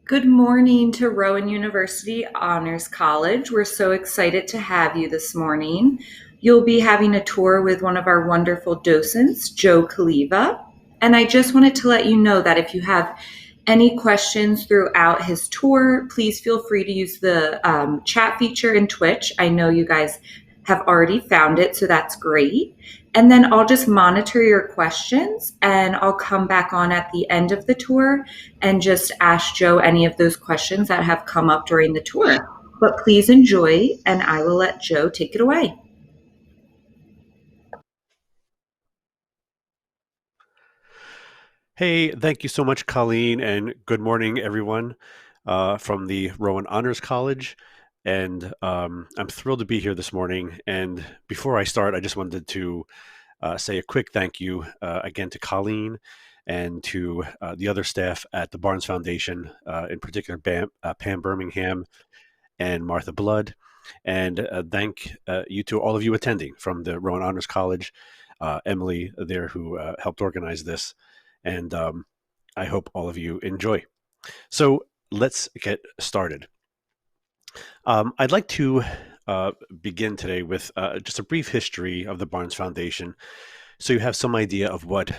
Good morning to Rowan University Honors College. We're so excited to have you this morning. You'll be having a tour with one of our wonderful docents, Joe Caliva. And I just wanted to let you know that if you have any questions throughout his tour, please feel free to use the chat feature in Twitch. I know you guys have already found it, so that's great. And then I'll just monitor your questions and I'll come back on at the end of the tour and just ask Joe any of those questions that have come up during the tour. But please enjoy, and I will let Joe take it away. Hey, thank you so much, Colleen, and good morning, everyone, from the Rowan Honors College. And I'm thrilled to be here this morning. And before I start, I just wanted to say a quick thank you again to Colleen and to the other staff at the Barnes Foundation, in particular Pam Birmingham and Martha Blood. And thank you to all of you attending from the Rowan Honors College, Emily there who helped organize this. And I hope all of you enjoy. So let's get started. I'd like to begin today with just a brief history of the Barnes Foundation so you have some idea of what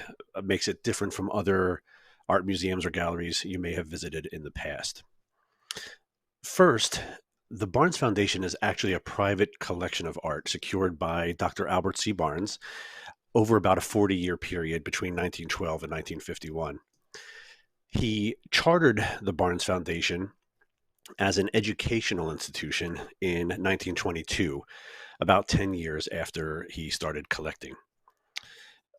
makes it different from other art museums or galleries you may have visited in the past. First, the Barnes Foundation is actually a private collection of art secured by Dr. Albert C. Barnes over about a 40-year period between 1912 and 1951. He chartered the Barnes Foundation as an educational institution in 1922, about 10 years after he started collecting.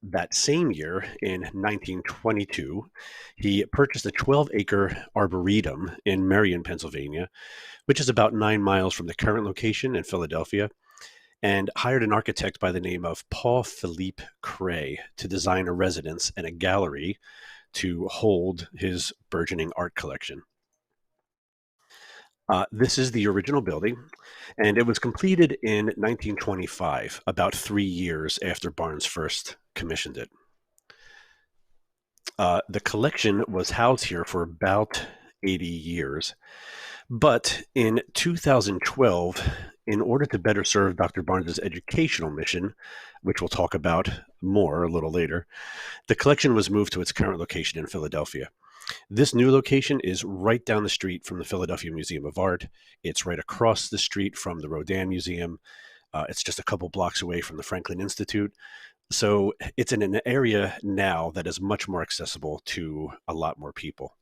That same year, in 1922, he purchased a 12-acre arboretum in Marion, Pennsylvania, which is about 9 miles from the current location in Philadelphia, and hired an architect by the name of Paul Philippe Cray to design a residence and a gallery to hold his burgeoning art collection. This is the original building, and it was completed in 1925, about 3 years after Barnes first commissioned it. The collection was housed here for about 80 years, but in 2012, in order to better serve Dr. Barnes's educational mission, which we'll talk about more a little later, the collection was moved to its current location in Philadelphia. This new location is right down the street from the Philadelphia Museum of Art. It's right across the street from the Rodin Museum. It's just a couple blocks away from the Franklin Institute. So it's in an area now that is much more accessible to a lot more people.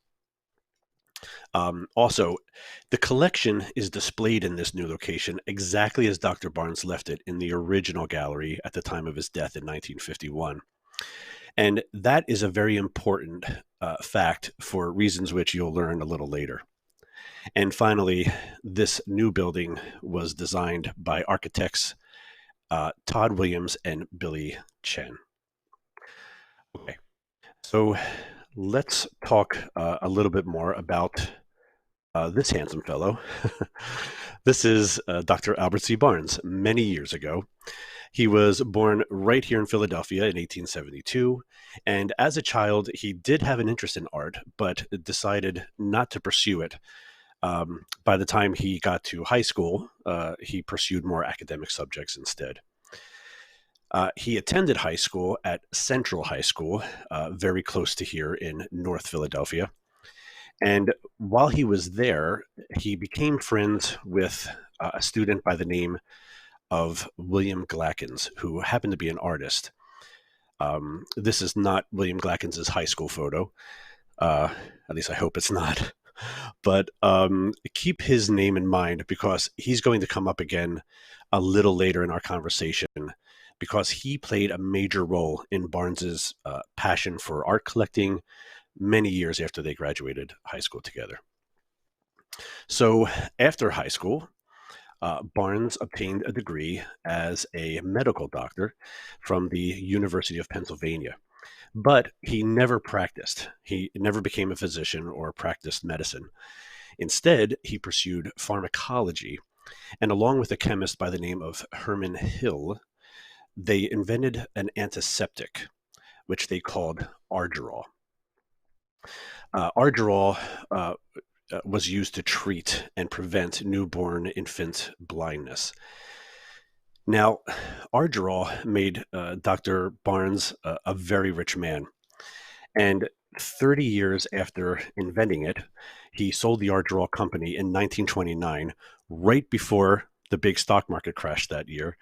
Also, the collection is displayed in this new location exactly as Dr. Barnes left it in the original gallery at the time of his death in 1951. And that is a very important fact for reasons which you'll learn a little later. And finally, this new building was designed by architects Todd Williams and Billy Chen. Okay, so let's talk a little bit more about this handsome fellow. This is Dr. Albert C. Barnes, many years ago. He was born right here in Philadelphia in 1872, and as a child, he did have an interest in art, but decided not to pursue it. By the time he got to high school, he pursued more academic subjects instead. He attended high school at Central High School, very close to here in North Philadelphia. And while he was there, he became friends with a student by the name of William Glackens, who happened to be an artist. This is not William Glackens' high school photo. At least I hope it's not. But keep his name in mind because he's going to come up again a little later in our conversation because he played a major role in Barnes's passion for art collecting many years after they graduated high school together. So after high school, Barnes obtained a degree as a medical doctor from the University of Pennsylvania, but he never practiced. He never became a physician or practiced medicine. Instead, he pursued pharmacology, and along with a chemist by the name of Herman Hill, they invented an antiseptic, which they called Argerol. Argerol was used to treat and prevent newborn infant blindness. Now, our draw made Dr. Barnes a very rich man. And 30 years after inventing it, he sold the art draw company in 1929, right before the big stock market crash that year.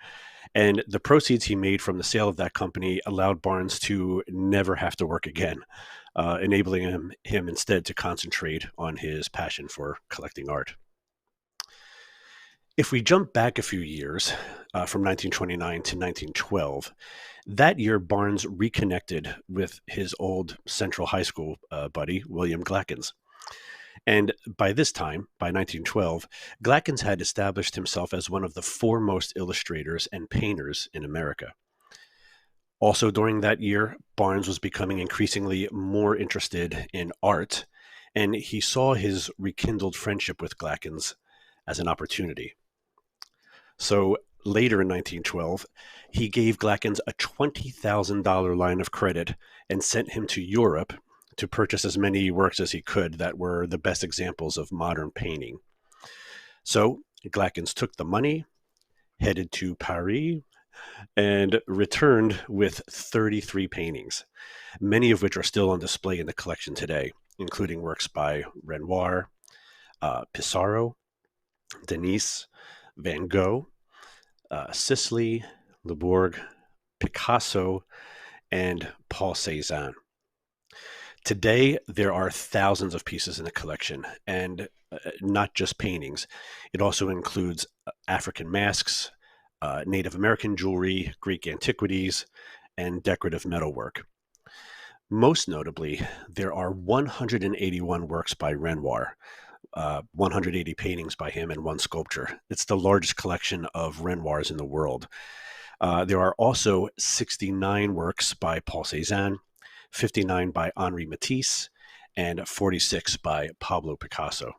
And the proceeds he made from the sale of that company allowed Barnes to never have to work again, enabling him instead to concentrate on his passion for collecting art. If we jump back a few years, from 1929 to 1912, that year Barnes reconnected with his old Central High School buddy, William Glackens. And by this time, by 1912, Glackens had established himself as one of the foremost illustrators and painters in America. Also during that year, Barnes was becoming increasingly more interested in art, and he saw his rekindled friendship with Glackens as an opportunity. So later in 1912, he gave Glackens a $20,000 line of credit and sent him to Europe to purchase as many works as he could that were the best examples of modern painting. So Glackens took the money, headed to Paris, and returned with 33 paintings, many of which are still on display in the collection today, including works by Renoir, Pissarro, Denis, Van Gogh, Sisley, Le Bourg, Picasso, and Paul Cézanne. Today, there are thousands of pieces in the collection, and not just paintings. It also includes African masks, Native American jewelry, Greek antiquities, and decorative metalwork. Most notably, there are 181 works by Renoir, 180 paintings by him, and one sculpture. It's the largest collection of Renoirs in the world. There are also 69 works by Paul Cézanne, 59 by Henri Matisse, and 46 by Pablo Picasso.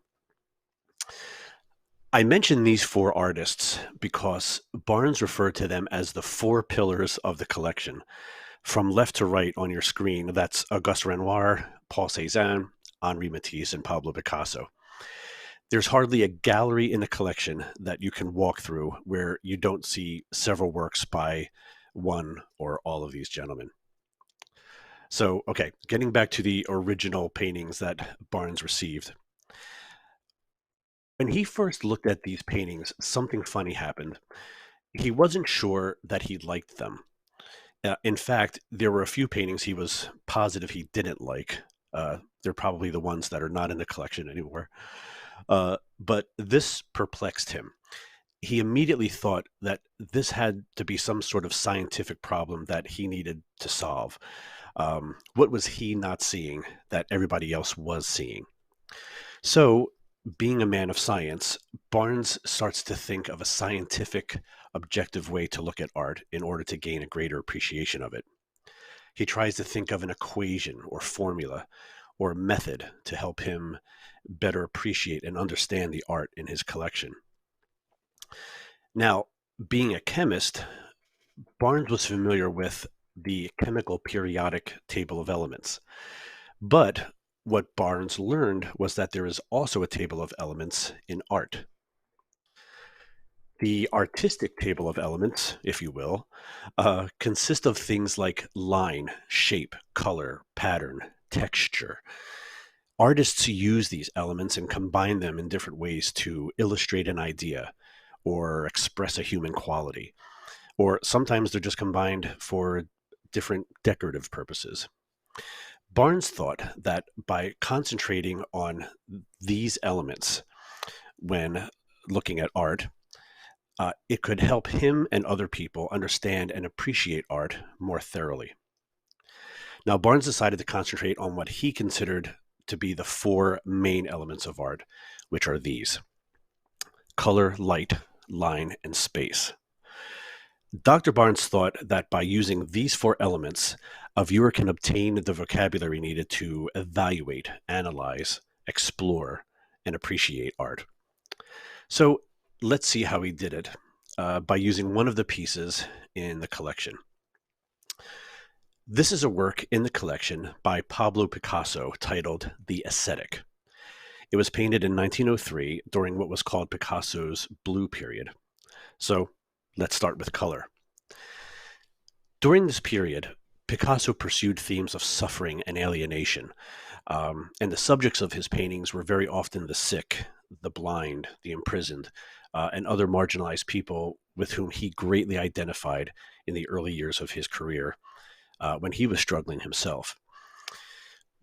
I mention these four artists because Barnes referred to them as the four pillars of the collection. From left to right on your screen, that's Auguste Renoir, Paul Cézanne, Henri Matisse, and Pablo Picasso. There's hardly a gallery in the collection that you can walk through where you don't see several works by one or all of these gentlemen. So, okay, getting back to the original paintings that Barnes received. When he first looked at these paintings, something funny happened. He wasn't sure that he liked them. In fact, there were a few paintings he was positive he didn't like. They're probably the ones that are not in the collection anymore. But this perplexed him. He immediately thought that this had to be some sort of scientific problem that he needed to solve. What was he not seeing that everybody else was seeing? So, being a man of science, Barnes starts to think of a scientific, objective way to look at art in order to gain a greater appreciation of it. He tries to think of an equation or formula or method to help him better appreciate and understand the art in his collection. Now, being a chemist, Barnes was familiar with the chemical periodic table of elements. But what Barnes learned was that there is also a table of elements in art. The artistic table of elements, if you will, consists of things like line, shape, color, pattern, texture. Artists use these elements and combine them in different ways to illustrate an idea or express a human quality. Or sometimes they're just combined for different decorative purposes. Barnes thought that by concentrating on these elements when looking at art, it could help him and other people understand and appreciate art more thoroughly. Now, Barnes decided to concentrate on what he considered to be the four main elements of art, which are these: color, light, line, and space. Dr. Barnes thought that by using these four elements, a viewer can obtain the vocabulary needed to evaluate, analyze, explore, and appreciate art. So let's see how he did it by using one of the pieces in the collection. This is a work in the collection by Pablo Picasso titled The Ascetic. It was painted in 1903 during what was called Picasso's blue period. So let's start with color. During this period, Picasso pursued themes of suffering and alienation, and the subjects of his paintings were very often the sick, the blind, the imprisoned, and other marginalized people with whom he greatly identified in the early years of his career when he was struggling himself.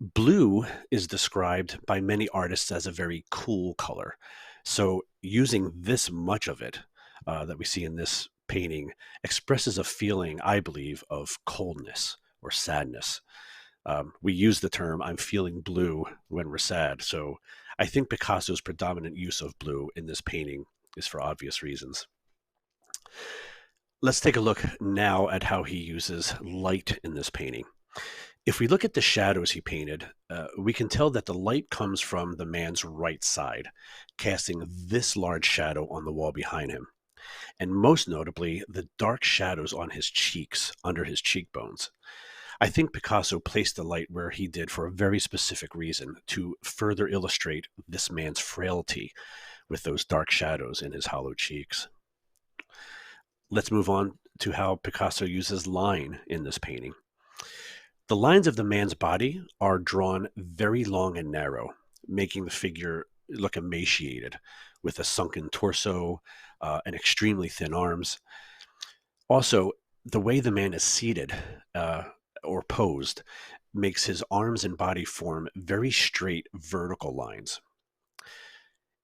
Blue is described by many artists as a very cool color. So, using this much of it that we see in this painting expresses a feeling, I believe, of coldness or sadness. We use the term "I'm feeling blue" when we're sad. So, I think Picasso's predominant use of blue in this painting is for obvious reasons. Let's take a look now at how he uses light in this painting. If we look at the shadows he painted, we can tell that the light comes from the man's right side, casting this large shadow on the wall behind him, and most notably, the dark shadows on his cheeks, under his cheekbones. I think Picasso placed the light where he did for a very specific reason, to further illustrate this man's frailty with those dark shadows in his hollow cheeks. Let's move on to how Picasso uses line in this painting. The lines of the man's body are drawn very long and narrow, making the figure look emaciated, with a sunken torso and extremely thin arms. Also, the way the man is seated or posed makes his arms and body form very straight vertical lines.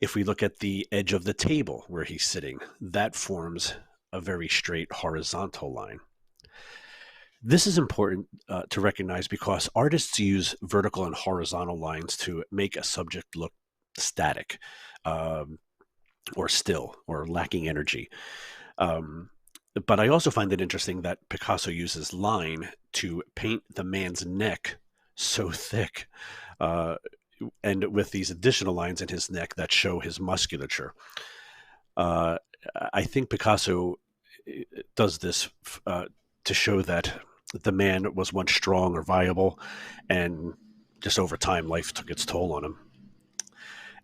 If we look at the edge of the table where he's sitting, that forms a very straight horizontal line. This is important to recognize because artists use vertical and horizontal lines to make a subject look static, um, or still or lacking energy. Um, but I also find it interesting that Picasso uses line to paint the man's neck so thick, uh, and with these additional lines in his neck that show his musculature. Uh, I think Picasso does this to show that the man was once strong or viable, and just over time, life took its toll on him.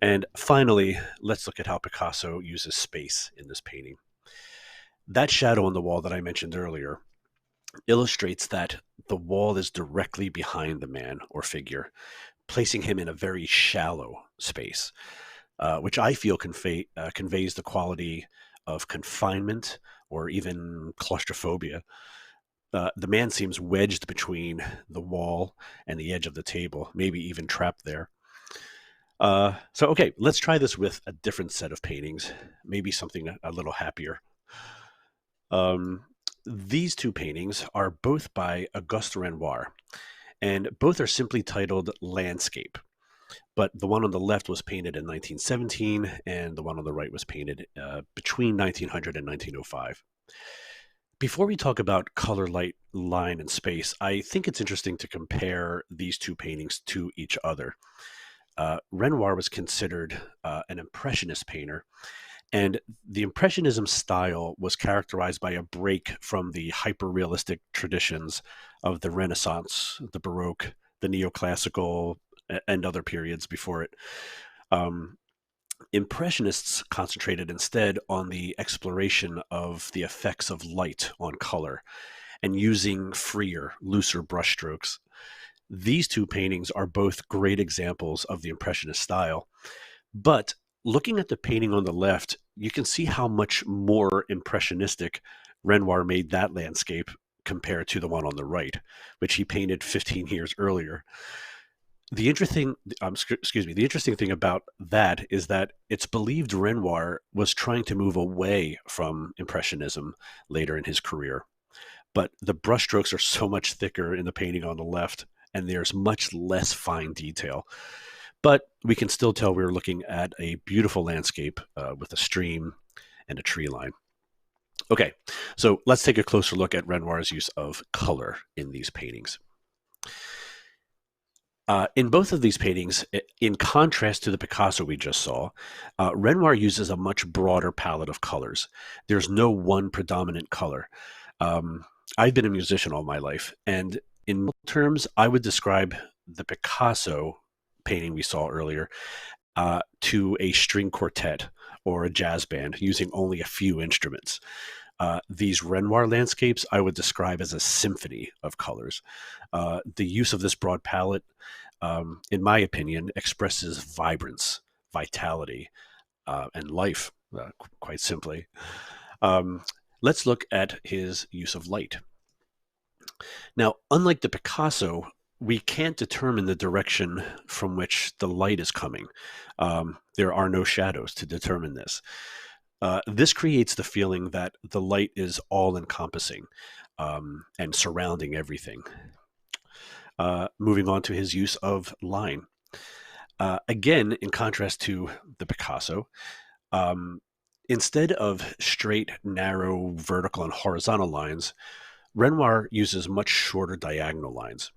And finally, let's look at how Picasso uses space in this painting. That shadow on the wall that I mentioned earlier illustrates that the wall is directly behind the man or figure, placing him in a very shallow space, which I feel conveys the quality of confinement or even claustrophobia. The man seems wedged between the wall and the edge of the table, maybe even trapped there. Okay, let's try this with a different set of paintings, maybe something a little happier. Um, these two paintings are both by Auguste Renoir, and both are simply titled Landscape. But the one on the left was painted in 1917, and the one on the right was painted between 1900 and 1905. Before we talk about color, light, line, and space, I think it's interesting to compare these two paintings to each other. Renoir was considered an impressionist painter, and the impressionism style was characterized by a break from the hyper-realistic traditions of the Renaissance, the Baroque, the neoclassical, and other periods before it. Um, Impressionists concentrated instead on the exploration of the effects of light on color and using freer, looser brushstrokes. These two paintings are both great examples of the Impressionist style, but looking at the painting on the left, you can see how much more impressionistic Renoir made that landscape compared to the one on the right, which he painted 15 years earlier. The interesting thing about that is that it's believed Renoir was trying to move away from Impressionism later in his career, but the brushstrokes are so much thicker in the painting on the left, and there's much less fine detail. But we can still tell we're looking at a beautiful landscape with a stream and a tree line. Okay, so let's take a closer look at Renoir's use of color in these paintings. In both of these paintings, in contrast to the Picasso we just saw, Renoir uses a much broader palette of colors. There's no one predominant color. Um, I've been a musician all my life, and in terms, I would describe the Picasso painting we saw earlier to a string quartet or a jazz band using only a few instruments. These Renoir landscapes I would describe as a symphony of colors. The use of this broad palette, in my opinion, expresses vibrance, vitality, and life, quite simply. Um, let's look at his use of light. Now, unlike the Picasso, we can't determine the direction from which the light is coming. There are no shadows to determine this. This creates the feeling that the light is all encompassing and surrounding everything. Moving on to his use of line. Again, in contrast to the Picasso, um, instead of straight, narrow, vertical, and horizontal lines, Renoir uses much shorter diagonal lines.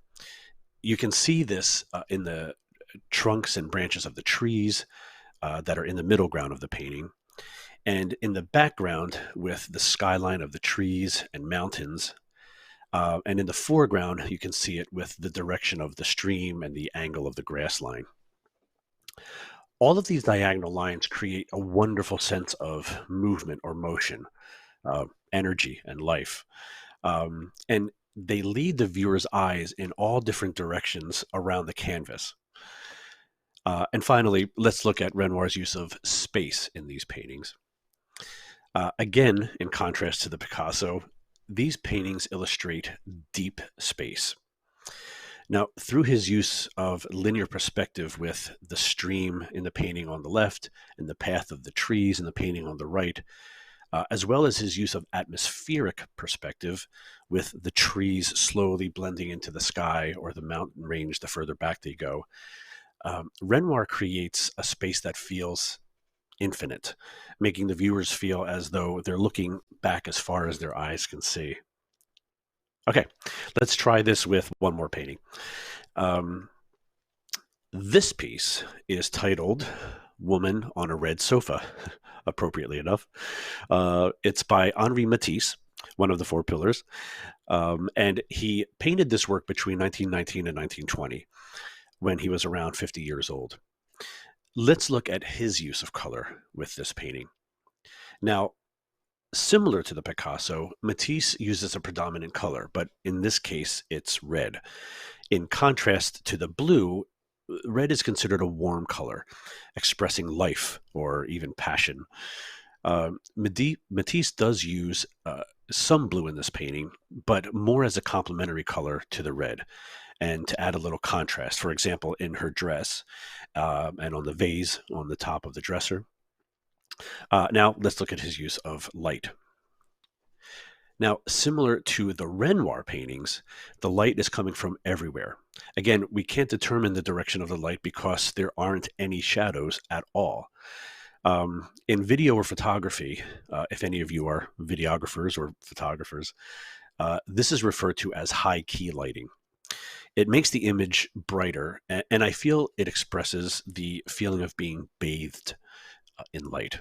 You can see this in the trunks and branches of the trees that are in the middle ground of the painting. And in the background, with the skyline of the trees and mountains, and in the foreground, you can see it with the direction of the stream and the angle of the grass line. All of these diagonal lines create a wonderful sense of movement or motion, energy, and life. And they lead the viewer's eyes in all different directions around the canvas. And finally, let's look at Renoir's use of space in these paintings. Again, in contrast to the Picasso, these paintings illustrate deep space. Now, through his use of linear perspective with the stream in the painting on the left and the path of the trees in the painting on the right, as well as his use of atmospheric perspective with the trees slowly blending into the sky or the mountain range the further back they go, Renoir creates a space that feels infinite, making the viewers feel as though they're looking back as far as their eyes can see. Okay, let's try this with one more painting. Um, this piece is titled Woman on a Red Sofa, appropriately enough. It's by Henri Matisse, one of the four pillars. And he painted this work between 1919 and 1920 when he was around 50 years old. Let's look at his use of color with this painting. Now, similar to the Picasso, Matisse uses a predominant color, but in this case, it's red. In contrast to the blue, red is considered a warm color, expressing life or even passion. Matisse does use some blue in this painting, but more as a complementary color to the red and to add a little contrast. For example, in her dress and on the vase on the top of the dresser. Now, let's look at his use of light. Now, similar to the Renoir paintings, the light is coming from everywhere. Again, we can't determine the direction of the light because there aren't any shadows at all. In video or photography, if any of you are videographers or photographers, this is referred to as high key lighting. It makes the image brighter, and I feel it expresses the feeling of being bathed in light.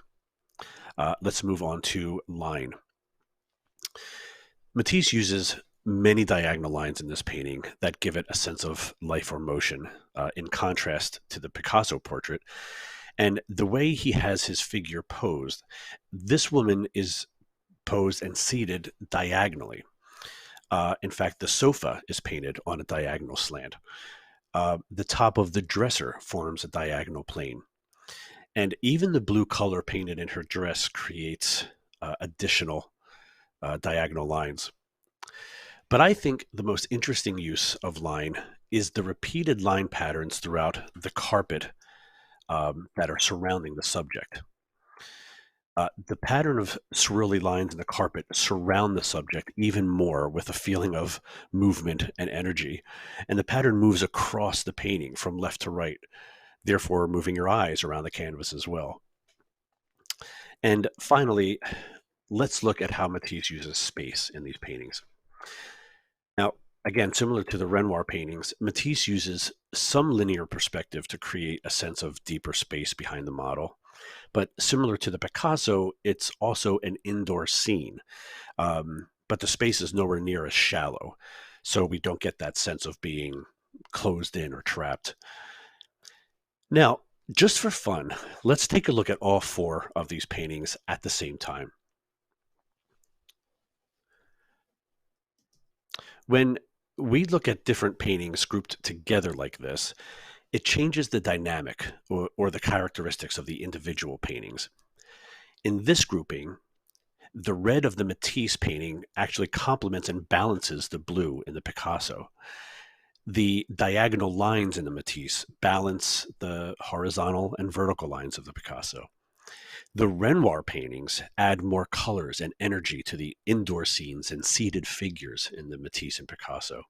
Let's move on to line. Matisse uses many diagonal lines in this painting that give it a sense of life or motion, in contrast to the Picasso portrait. And the way he has his figure posed, this woman is posed and seated diagonally. In fact, the sofa is painted on a diagonal slant. The top of the dresser forms a diagonal plane. And even the blue color painted in her dress creates additional diagonal lines. But I think the most interesting use of line is the repeated line patterns throughout the carpet that are surrounding the subject. The pattern of swirly lines in the carpet surround the subject even more with a feeling of movement and energy. And the pattern moves across the painting from left to right, therefore moving your eyes around the canvas as well. And finally, let's look at how Matisse uses space in these paintings. Now, again, similar to the Renoir paintings, Matisse uses some linear perspective to create a sense of deeper space behind the model. But similar to the Picasso, it's also an indoor scene. But the space is nowhere near as shallow. So we don't get that sense of being closed in or trapped. Now, Just for fun, let's take a look at all four of these paintings at the same time. When we look at different paintings grouped together like this, it changes the dynamic or the characteristics of the individual paintings. In this grouping, the red of the Matisse painting actually complements and balances the blue in the Picasso. The diagonal lines in the Matisse balance the horizontal and vertical lines of the Picasso. The Renoir paintings add more colors and energy to the indoor scenes and seated figures in the Matisse and Picasso.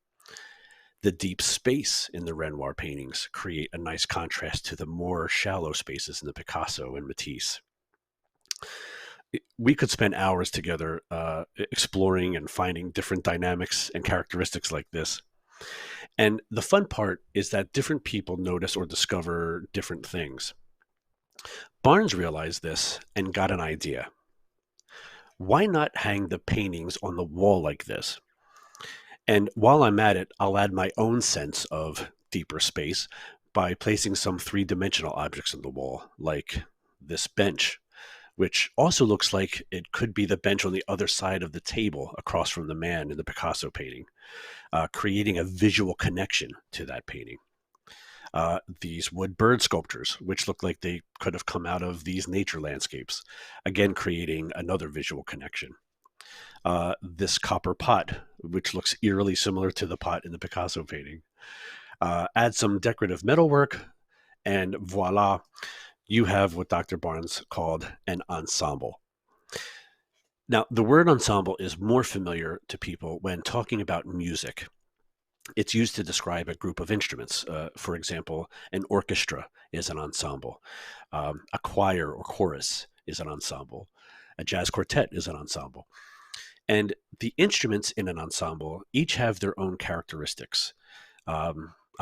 The deep space in the Renoir paintings create a nice contrast to the more shallow spaces in the Picasso and Matisse. We could spend hours together exploring and finding different dynamics and characteristics like this. And the fun part is that different people notice or discover different things. Barnes realized this and got an idea. Why not hang the paintings on the wall like this? And while I'm at it, I'll add my own sense of deeper space by placing some three-dimensional objects on the wall, like this bench, which also looks like it could be the bench on the other side of the table across from the man in the Picasso painting, creating a visual connection to that painting. These wood bird sculptures, which look like they could have come out of these nature landscapes, again creating another visual connection. This copper pot, which looks eerily similar to the pot in the Picasso painting. Add some decorative metalwork, and voila, you have what Dr. Barnes called an ensemble. Now, the word ensemble is more familiar to people when talking about music. It's used to describe a group of instruments. For example, an orchestra is an ensemble. A choir or chorus is an ensemble. A jazz quartet is an ensemble. And the instruments in an ensemble each have their own characteristics. A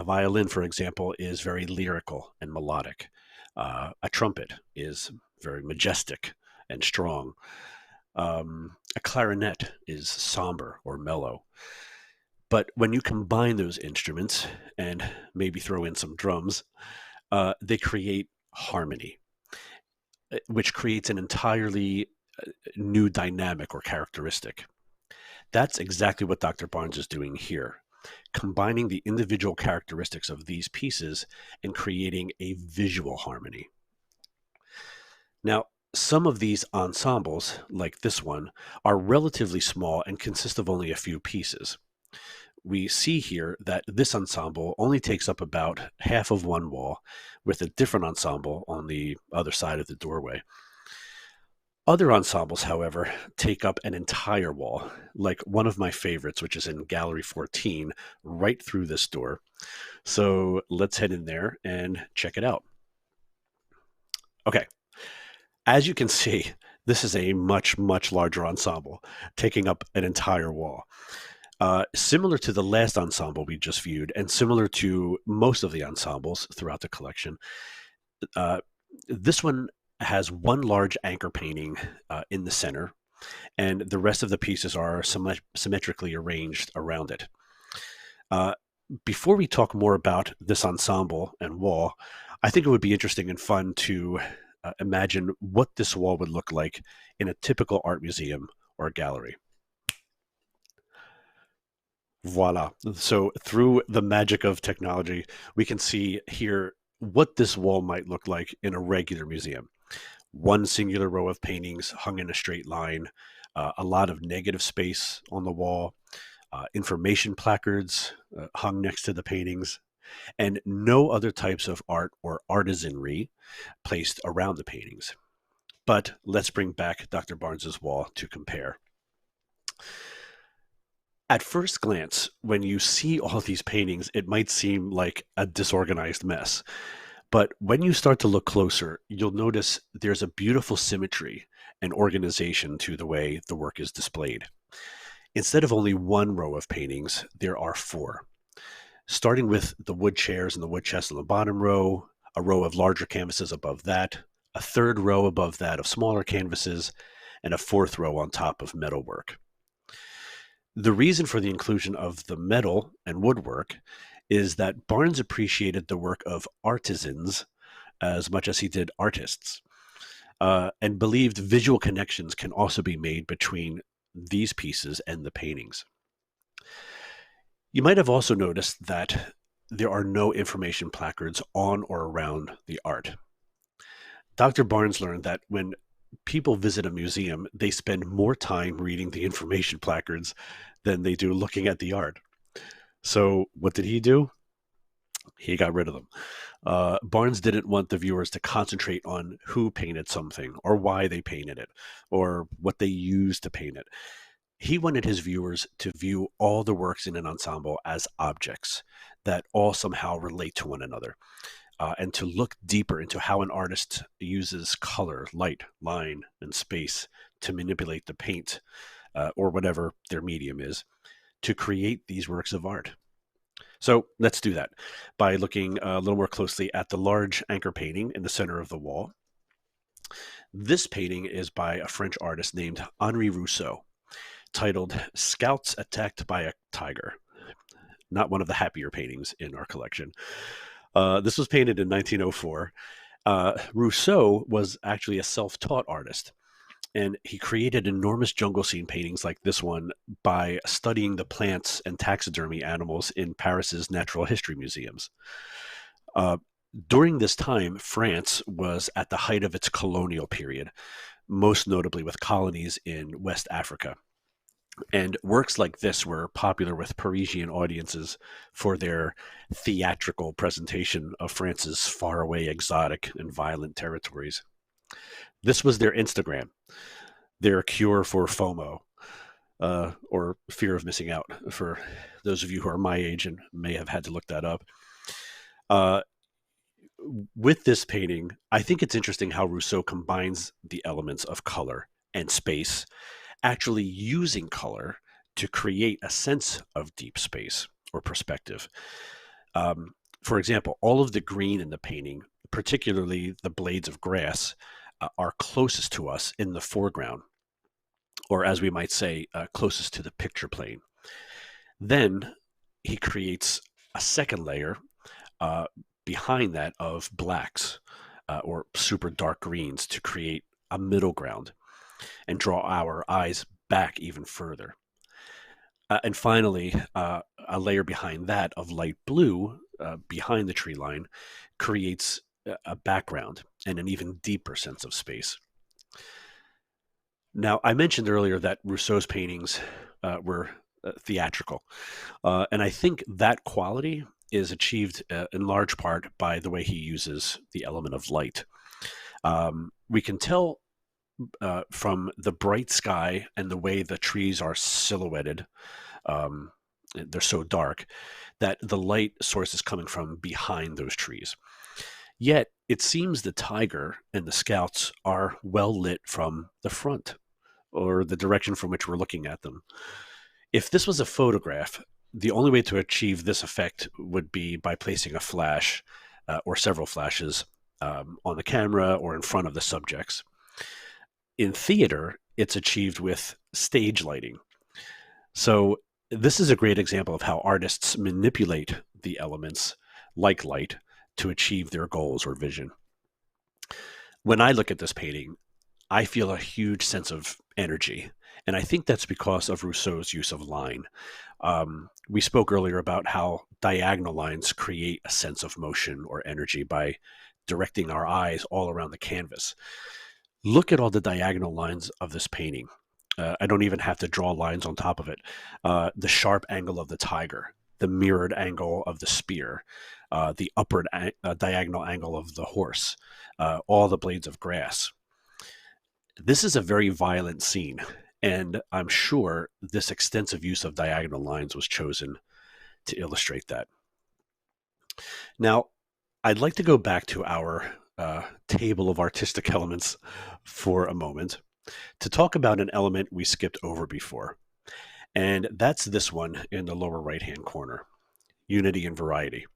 violin, for example, is very lyrical and melodic. A trumpet is very majestic and strong. A clarinet is somber or mellow. But when you combine those instruments and maybe throw in some drums, they create harmony, which creates an entirely new dynamic or characteristic. That's exactly what Dr. Barnes is doing here, combining the individual characteristics of these pieces and creating a visual harmony. Now, some of these ensembles, like this one, are relatively small and consist of only a few pieces. We see here that this ensemble only takes up about half of one wall, with a different ensemble on the other side of the doorway. Other ensembles, however, take up an entire wall, like one of my favorites, which is in Gallery 14, right through this door. So let's head in there and check it out. Okay, as you can see, this is a much, much larger ensemble, taking up an entire wall. Similar to the last ensemble we just viewed, and similar to most of the ensembles throughout the collection, uh, this one has one large anchor painting in the center, and the rest of the pieces are symmetrically arranged around it. Uh, Before we talk more about this ensemble and wall, I think it would be interesting and fun to imagine what this wall would look like in a typical art museum or gallery. Voila. So through the magic of technology, we can see here what this wall might look like in a regular museum. One singular row of paintings hung in a straight line, a lot of negative space on the wall, information placards hung next to the paintings, and no other types of art or artisanry placed around the paintings. But let's bring back Dr. Barnes's wall to compare. At first glance, when you see all these paintings, it might seem like a disorganized mess. But when you start to look closer, you'll notice there's a beautiful symmetry and organization to the way the work is displayed. Instead of only one row of paintings, there are four, starting with the wood chairs and the wood chest on the bottom row, a row of larger canvases above that, a third row above that of smaller canvases, and a fourth row on top of metalwork. The reason for the inclusion of the metal and woodwork is that Barnes appreciated the work of artisans as much as he did artists, and believed visual connections can also be made between these pieces and the paintings. You might have also noticed that there are no information placards on or around the art. Dr. Barnes learned that when people visit a museum, they spend more time reading the information placards than they do looking at the art. So, what did he do? He got rid of them. Barnes didn't want the viewers to concentrate on who painted something or why they painted it or what they used to paint it. He wanted his viewers to view all the works in an ensemble as objects that all somehow relate to one another, and to look deeper into how an artist uses color, light, line, and space to manipulate the paint, or whatever their medium is, to create these works of art. So let's do that by looking a little more closely at the large anchor painting in the center of the wall. This painting is by a French artist named Henri Rousseau, titled Scouts Attacked by a Tiger. Not one of the happier paintings in our collection. This was painted in 1904. Rousseau was actually a self-taught artist, and he created enormous jungle scene paintings like this one by studying the plants and taxidermy animals in Paris's natural history museums. Uh, During this time, France was at the height of its colonial period, most notably with colonies in West Africa. And works like this were popular with Parisian audiences for their theatrical presentation of France's faraway, exotic, and violent territories. This was their Instagram, their cure for FOMO, or fear of missing out, for those of you who are my age and may have had to look that up. Uh, with this painting, I think it's interesting how Rousseau combines the elements of color and space, actually using color to create a sense of deep space or perspective. For example, all of the green in the painting, particularly the blades of grass, are closest to us in the foreground, or as we might say, closest to the picture plane. Then he creates a second layer uh, behind that of blacks, or super dark greens, to create a middle ground and draw our eyes back even further. And finally, a layer behind that of light blue, behind the tree line, creates a background and an even deeper sense of space. Now, I mentioned earlier that Rousseau's paintings were theatrical, and I think that quality is achieved in large part by the way he uses the element of light. We can tell from the bright sky and the way the trees are silhouetted, um, they're so dark, that the light source is coming from behind those trees. Yet, it seems the tiger and the scouts are well lit from the front, or the direction from which we're looking at them. If this was a photograph, the only way to achieve this effect would be by placing a flash, or several flashes, on the camera or in front of the subjects. In theater, it's achieved with stage lighting. So, this is a great example of how artists manipulate the elements, like light, to achieve their goals or vision. When I look at this painting, I feel a huge sense of energy. And I think that's because of Rousseau's use of line. We spoke earlier about how diagonal lines create a sense of motion or energy by directing our eyes all around the canvas. Look at all the diagonal lines of this painting. I don't even have to draw lines on top of it. The sharp angle of the tiger, the mirrored angle of the spear, the upward diagonal angle of the horse, all the blades of grass. This is a very violent scene, and I'm sure this extensive use of diagonal lines was chosen to illustrate that. Now, I'd like to go back to our table of artistic elements for a moment to talk about an element we skipped over before, and that's this one in the lower right-hand corner, unity and variety.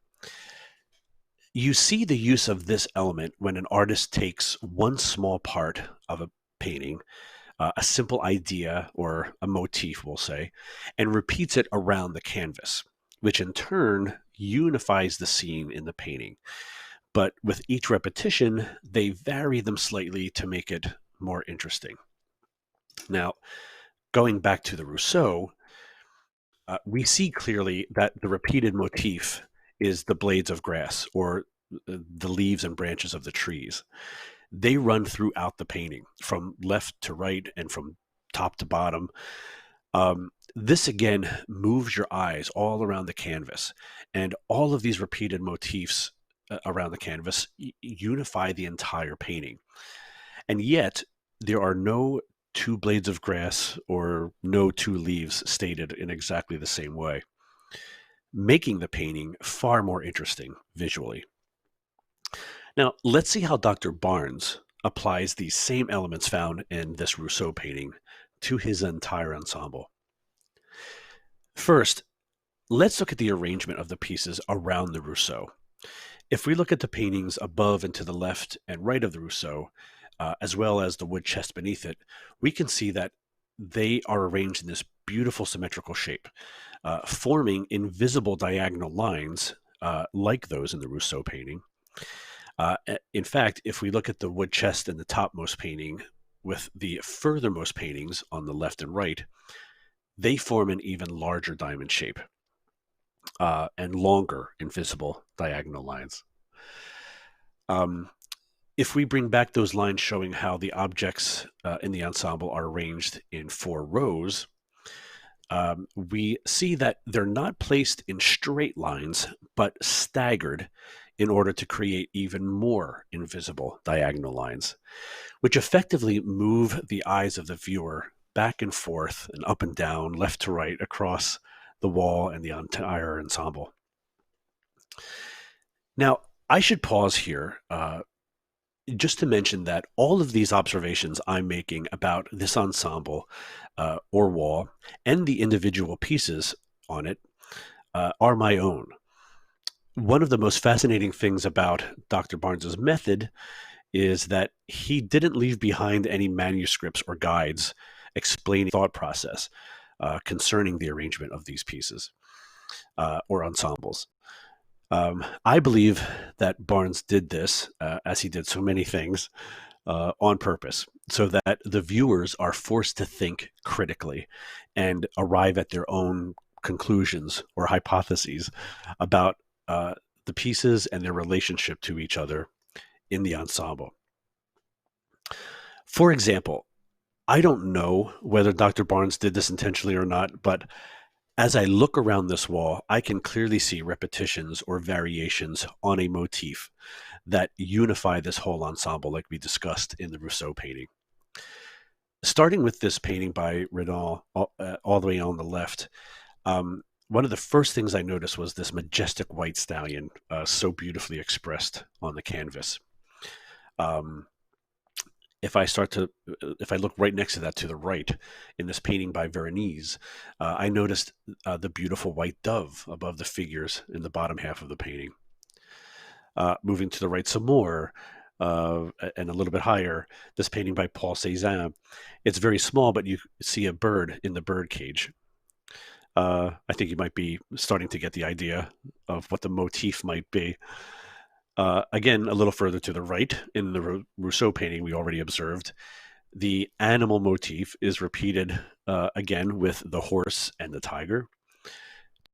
You see the use of this element when an artist takes one small part of a painting, a simple idea or a motif, we'll say, and repeats it around the canvas, which in turn unifies the scene in the painting. but with each repetition, they vary them slightly to make it more interesting. Now, going back to the Rousseau, we see clearly that the repeated motif is the blades of grass or the leaves and branches of the trees. They run throughout the painting from left to right and from top to bottom. This again moves your eyes all around the canvas, and all of these repeated motifs around the canvas unify the entire painting. And yet, there are no two blades of grass or no two leaves stated in exactly the same way, making the painting far more interesting visually. Now, let's see how Dr. Barnes applies these same elements found in this Rousseau painting to his entire ensemble. First, let's look at the arrangement of the pieces around the Rousseau. If we look at the paintings above and to the left and right of the Rousseau, as well as the wood chest beneath it, we can see that they are arranged in this beautiful symmetrical shape, forming invisible diagonal lines like those in the Rousseau painting. In fact, if we look at the wood chest in the topmost painting with the furthermost paintings on the left and right, they form an even larger diamond shape and longer invisible diagonal lines. If we bring back those lines showing how the objects in the ensemble are arranged in 4 rows, we see that they're not placed in straight lines, but staggered in order to create even more invisible diagonal lines, which effectively move the eyes of the viewer back and forth and up and down, left to right, across the wall and the entire ensemble. Now, I should pause here just to mention that all of these observations I'm making about this ensemble or wall and the individual pieces on it are my own. One of the most fascinating things about Dr. Barnes's method is that he didn't leave behind any manuscripts or guides explaining thought process concerning the arrangement of these pieces or ensembles. I believe that Barnes did this, as he did so many things, on purpose, so that the viewers are forced to think critically and arrive at their own conclusions or hypotheses about the pieces and their relationship to each other in the ensemble. For example, I don't know whether Dr. Barnes did this intentionally or not, but as I look around this wall, I can clearly see repetitions or variations on a motif that unify this whole ensemble, like we discussed in the Rousseau painting. Starting with this painting by Renaud, all the way on the left, one of the first things I noticed was this majestic white stallion, so beautifully expressed on the canvas. If I look right next to that to the right in this painting by Veronese, I noticed the beautiful white dove above the figures in the bottom half of the painting. Moving to the right some more, and a little bit higher, this painting by Paul Cézanne. It's very small, but you see a bird in the bird cage. I think you might be starting to get the idea of what the motif might be. Again, a little further to the right, in the Rousseau painting we already observed, the animal motif is repeated again with the horse and the tiger.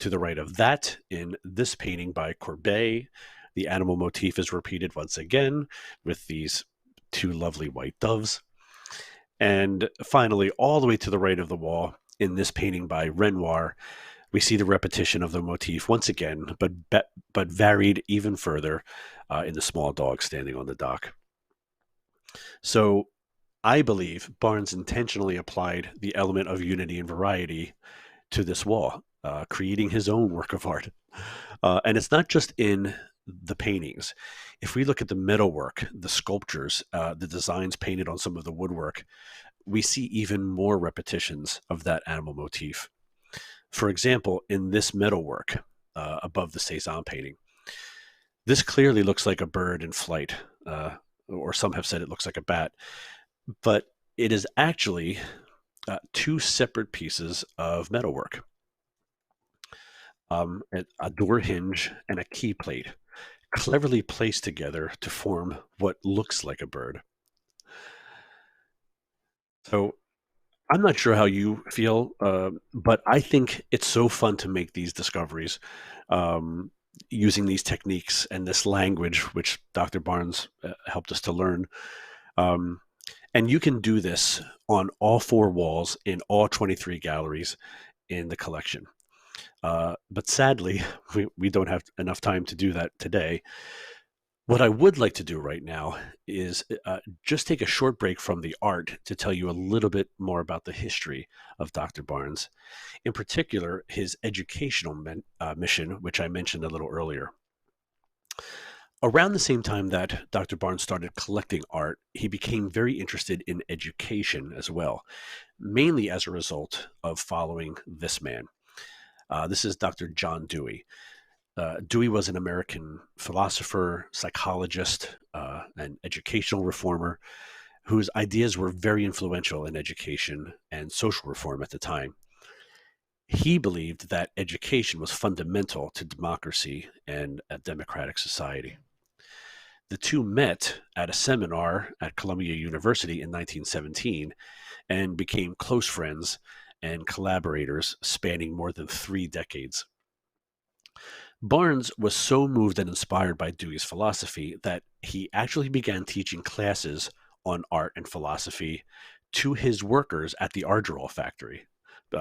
To the right of that, in this painting by Courbet, the animal motif is repeated once again with these 2 lovely white doves. And finally, all the way to the right of the wall, in this painting by Renoir, we see the repetition of the motif once again, but varied even further in the small dog standing on the dock. So I believe Barnes intentionally applied the element of unity and variety to this wall, creating his own work of art. And it's not just in the paintings. If we look at the metalwork, the sculptures, the designs painted on some of the woodwork, we see even more repetitions of that animal motif. For example, in this metalwork above the Cézanne painting, this clearly looks like a bird in flight, or some have said it looks like a bat, but it is actually 2 separate pieces of metalwork, a door hinge and a key plate, cleverly placed together to form what looks like a bird. So I'm not sure how you feel, but I think it's so fun to make these discoveries um, using these techniques and this language, which Dr. Barnes helped us to learn. Um, and you can do this on all four walls in all 23 galleries in the collection. But sadly, we don't have enough time to do that today. What I would like to do right now is just take a short break from the art to tell you a little bit more about the history of Dr. Barnes, in particular, his educational mission, which I mentioned a little earlier. Around the same time that Dr. Barnes started collecting art, he became very interested in education as well, mainly as a result of following this man. This is Dr. John Dewey. Dewey was an American philosopher, psychologist, and educational reformer whose ideas were very influential in education and social reform at the time. He believed that education was fundamental to democracy and a democratic society. The two met at a seminar at Columbia University in 1917 and became close friends and collaborators spanning more than 3 decades. Barnes was so moved and inspired by Dewey's philosophy that he actually began teaching classes on art and philosophy to his workers at the Argyrol factory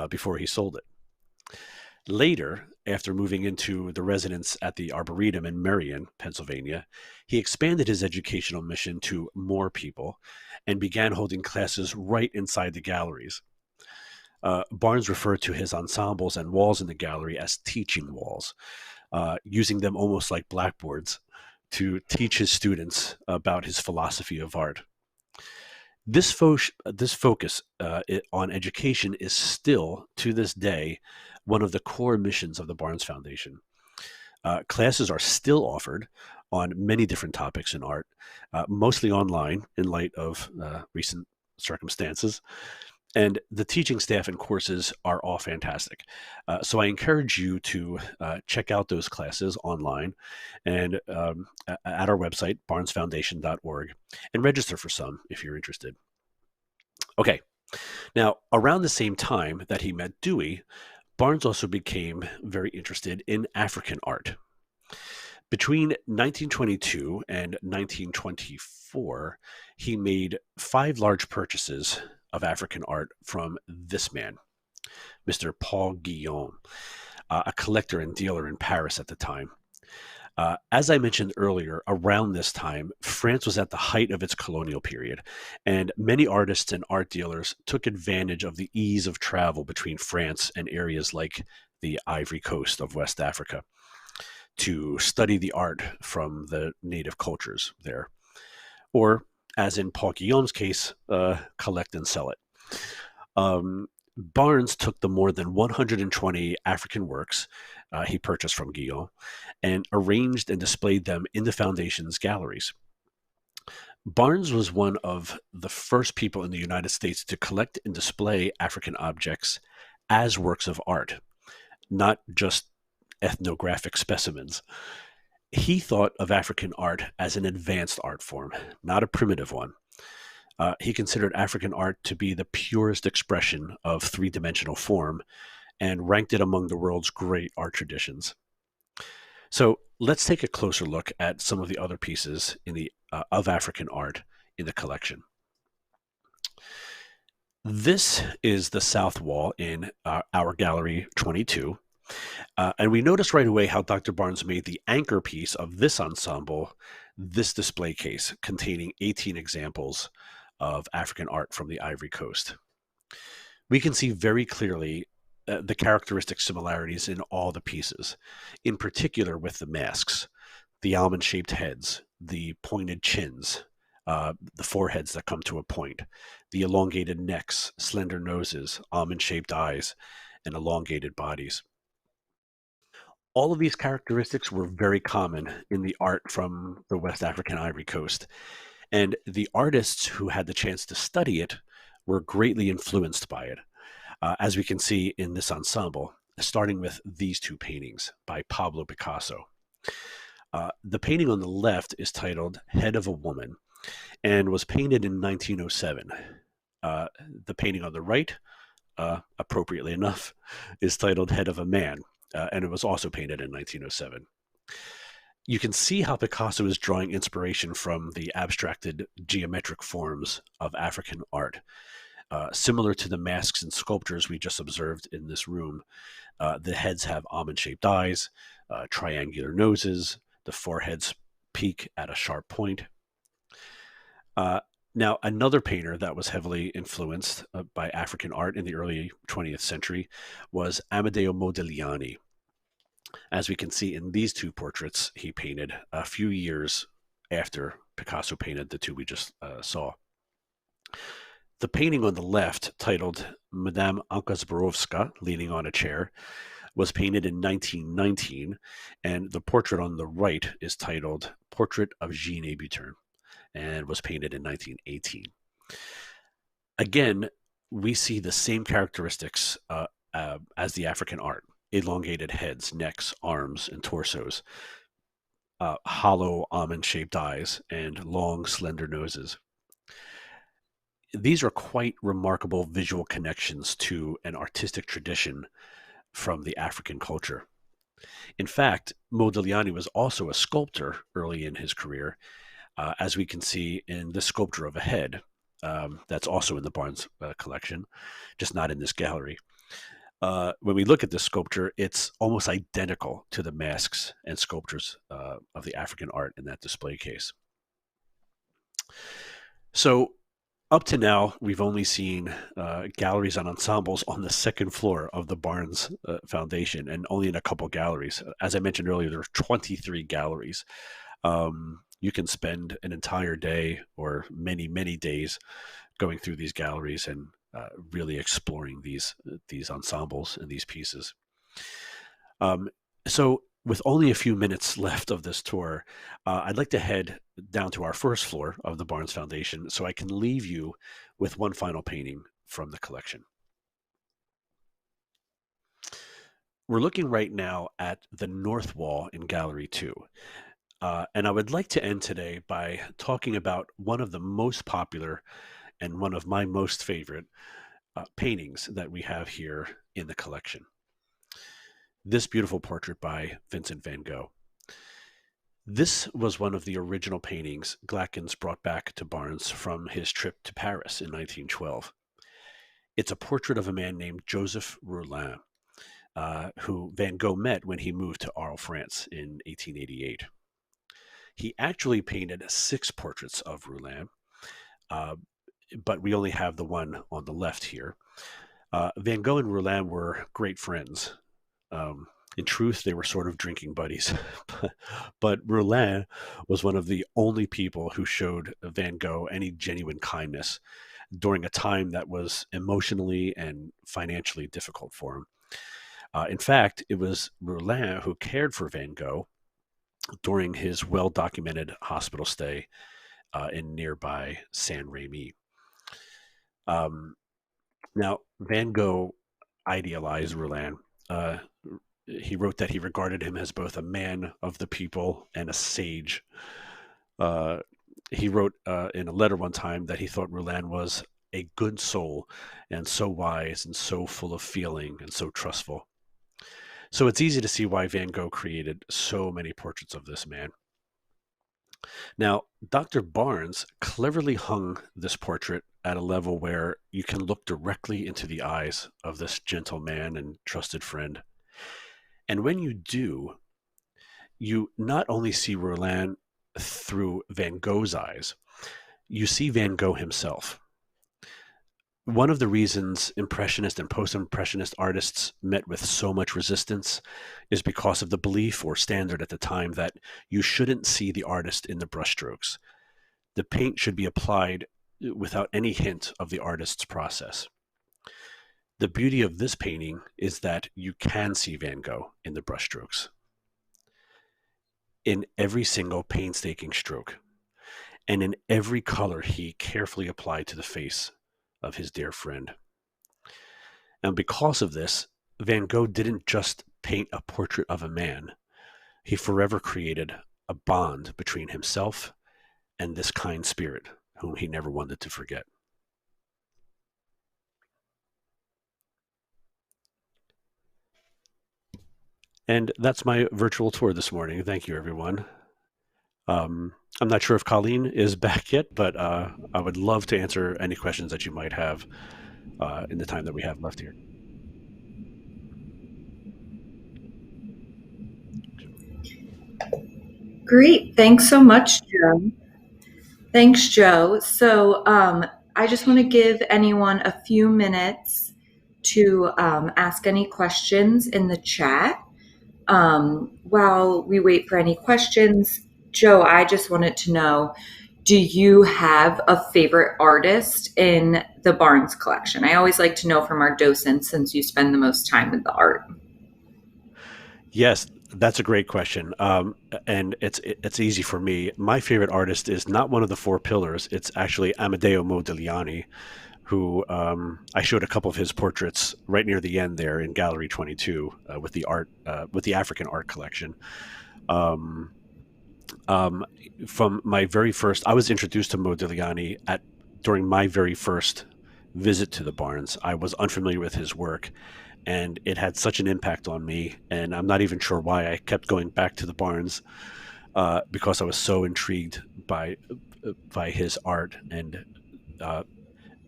before he sold it. Later, after moving into the residence at the Arboretum in Marion, Pennsylvania, he expanded his educational mission to more people and began holding classes right inside the galleries. Barnes referred to his ensembles and walls in the gallery as teaching walls, using them almost like blackboards to teach his students about his philosophy of art. This focus on education is still, to this day, one of the core missions of the Barnes Foundation. Classes are still offered on many different topics in art, mostly online in light of recent circumstances. And the teaching staff and courses are all fantastic. So I encourage you to check out those classes online and at our website, barnesfoundation.org, and register for some if you're interested. Okay, now around the same time that he met Dewey, Barnes also became very interested in African art. Between 1922 and 1924, he made 5 large purchases of African art from this man, Mr. Paul Guillaume, a collector and dealer in Paris at the time. As I mentioned earlier, around this time, France was at the height of its colonial period, and many artists and art dealers took advantage of the ease of travel between France and areas like the Ivory Coast of West Africa to study the art from the native cultures there, or, as in Paul Guillaume's case, collect and sell it. Barnes took the more than 120 African works he purchased from Guillaume and arranged and displayed them in the Foundation's galleries. Barnes was one of the first people in the United States to collect and display African objects as works of art, not just ethnographic specimens. He thought of African art as an advanced art form, not a primitive one. He considered African art to be the purest expression of three-dimensional form and ranked it among the world's great art traditions. So let's take a closer look at some of the other pieces in the of African art in the collection. This is the south wall in our gallery 22. And we notice right away how Dr. Barnes made the anchor piece of this ensemble this display case containing 18 examples of African art from the Ivory Coast. We can see very clearly the characteristic similarities in all the pieces, in particular with the masks, the almond-shaped heads, the pointed chins, the foreheads that come to a point, the elongated necks, slender noses, almond-shaped eyes, and elongated bodies. All of these characteristics were very common in the art from the West African Ivory Coast, and the artists who had the chance to study it were greatly influenced by it, as we can see in this ensemble, starting with these two paintings by Pablo Picasso. The painting on the left is titled Head of a Woman and was painted in 1907. Uh, the painting on the right, appropriately enough, is titled Head of a Man, and it was also painted in 1907. You can see how Picasso is drawing inspiration from the abstracted geometric forms of African art. Similar to the masks and sculptures we just observed in this room, the heads have almond shaped eyes, triangular noses, the foreheads peak at a sharp point. Uh, Now, another painter that was heavily influenced by African art in the early 20th century was Amedeo Modigliani. As we can see in these two portraits, he painted a few years after Picasso painted the two we just saw. The painting on the left, titled Madame Anka leaning on a chair, was painted in 1919, and the portrait on the right is titled Portrait of Jean Hébuterne and was painted in 1918. Again, we see the same characteristics as the African art: elongated heads, necks, arms, and torsos, hollow almond shaped eyes, and long, slender noses. These are quite remarkable visual connections to an artistic tradition from the African culture. In fact, Modigliani was also a sculptor early in his career, as we can see in this sculpture of a head. That's also in the Barnes collection, just not in this gallery. When we look at this sculpture, it's almost identical to the masks and sculptures of the African art in that display case. So, up to now, we've only seen galleries and ensembles on the second floor of the Barnes Foundation, and only in a couple galleries. As I mentioned earlier, there are 23 galleries. You can spend an entire day or many, many days going through these galleries and really exploring these ensembles and these pieces. Um, so, with only a few minutes left of this tour, I'd like to head down to our first floor of the Barnes Foundation so I can leave you with one final painting from the collection. We're looking right now at the north wall in Gallery 2. And I would like to end today by talking about one of the most popular and one of my most favorite paintings that we have here in the collection. This beautiful portrait by Vincent van Gogh. This was one of the original paintings Glackens brought back to Barnes from his trip to Paris in 1912. It's a portrait of a man named Joseph Rowan, who Van Gogh met when he moved to Arles, France in 1888. He actually painted 6 portraits of Rowan, but we only have the one on the left here. Van Gogh and Rowan were great friends. In truth, they were sort of drinking buddies. But Rowan was one of the only people who showed Van Gogh any genuine kindness during a time that was emotionally and financially difficult for him. In fact, it was Rowan who cared for Van Gogh during his well-documented hospital stay in nearby San Remi. Now, Van Gogh idealized Rowan. He wrote that he regarded him as both a man of the people and a sage. He wrote in a letter one time that he thought Rowan was a good soul and so wise and so full of feeling and so trustful. So it's easy to see why Van Gogh created so many portraits of this man. Now, Dr. Barnes cleverly hung this portrait at a level where you can look directly into the eyes of this gentle man and trusted friend. And when you do, you not only see Rowan through Van Gogh's eyes, you see Van Gogh himself. One of the reasons Impressionist and Post-Impressionist artists met with so much resistance is because of the belief or standard at the time that you shouldn't see the artist in the brushstrokes. The paint should be applied without any hint of the artist's process. The beauty of this painting is that you can see Van Gogh in the brushstrokes, in every single painstaking stroke, and in every color he carefully applied to the face of his dear friend. And because of this, Van Gogh didn't just paint a portrait of a man. He forever created a bond between himself and this kind spirit whom he never wanted to forget. And that's my virtual tour this morning. Thank you, everyone. I'm not sure if Colleen is back yet, but I would love to answer any questions that you might have in the time that we have left here. Great. Thanks so much, Joe. Thanks, Joe. So, I just want to give anyone a few minutes to ask any questions in the chat. While we wait for any questions, Joe, I just wanted to know, do you have a favorite artist in the Barnes collection? I always like to know from our docents since you spend the most time with the art. Yes, that's a great question, and it's easy for me. My favorite artist is not one of the four pillars. It's actually Amedeo Modigliani, who I showed a couple of his portraits right near the end there in Gallery 22 with the art with the African art collection. Um, um, from my very first, I was introduced to Modigliani at during my very first visit to the Barnes. I was unfamiliar with his work, and it had such an impact on me. And I'm not even sure why I kept going back to the Barnes because I was so intrigued by his art and uh,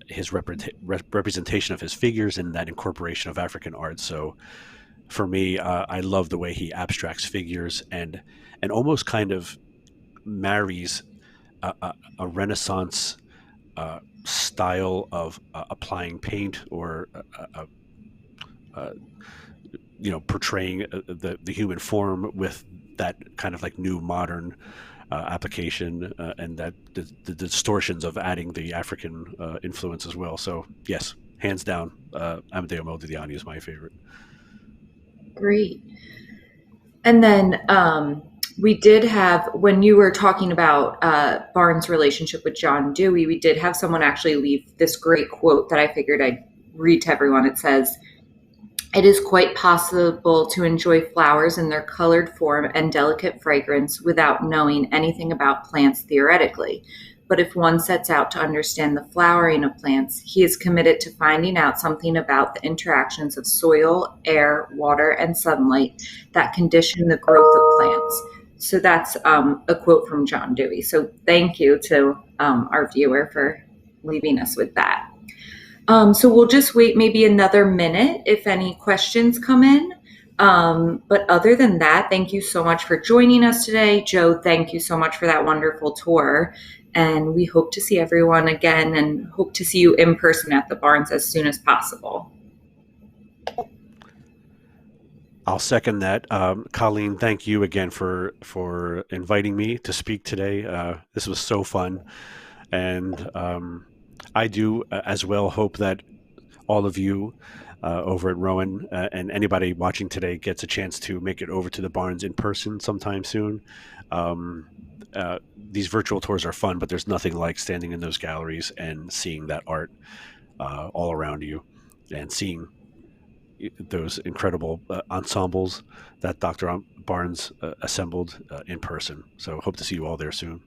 his representation of his figures and that incorporation of African art. So for me, I love the way he abstracts figures and almost kind of marries a Renaissance style of applying paint or uh, portraying the human form with that kind of like new modern application and that the distortions of adding the African influence as well. So yes, hands down, Amadeo Modigliani is my favorite. Great. And then we did have, when you were talking about Barnes' relationship with John Dewey, we did have someone actually leave this great quote that I figured I'd read to everyone. It says, "It is quite possible to enjoy flowers in their colored form and delicate fragrance without knowing anything about plants theoretically. But if one sets out to understand the flowering of plants, he is committed to finding out something about the interactions of soil, air, water, and sunlight that condition the growth of plants." So that's a quote from John Dewey. So thank you to our viewer for leaving us with that. So we'll just wait maybe another minute if any questions come in. But other than that, thank you so much for joining us today. Joe, thank you so much for that wonderful tour. And we hope to see everyone again and hope to see you in person at the Barnes as soon as possible. I'll second that. Colleen, thank you again for inviting me to speak today. This was so fun, and I do as well hope that all of you over at Rowan and anybody watching today gets a chance to make it over to the Barnes in person sometime soon. Um, these virtual tours are fun, but there's nothing like standing in those galleries and seeing that art all around you and seeing those incredible ensembles that Dr. Barnes assembled in person. So hope to see you all there soon.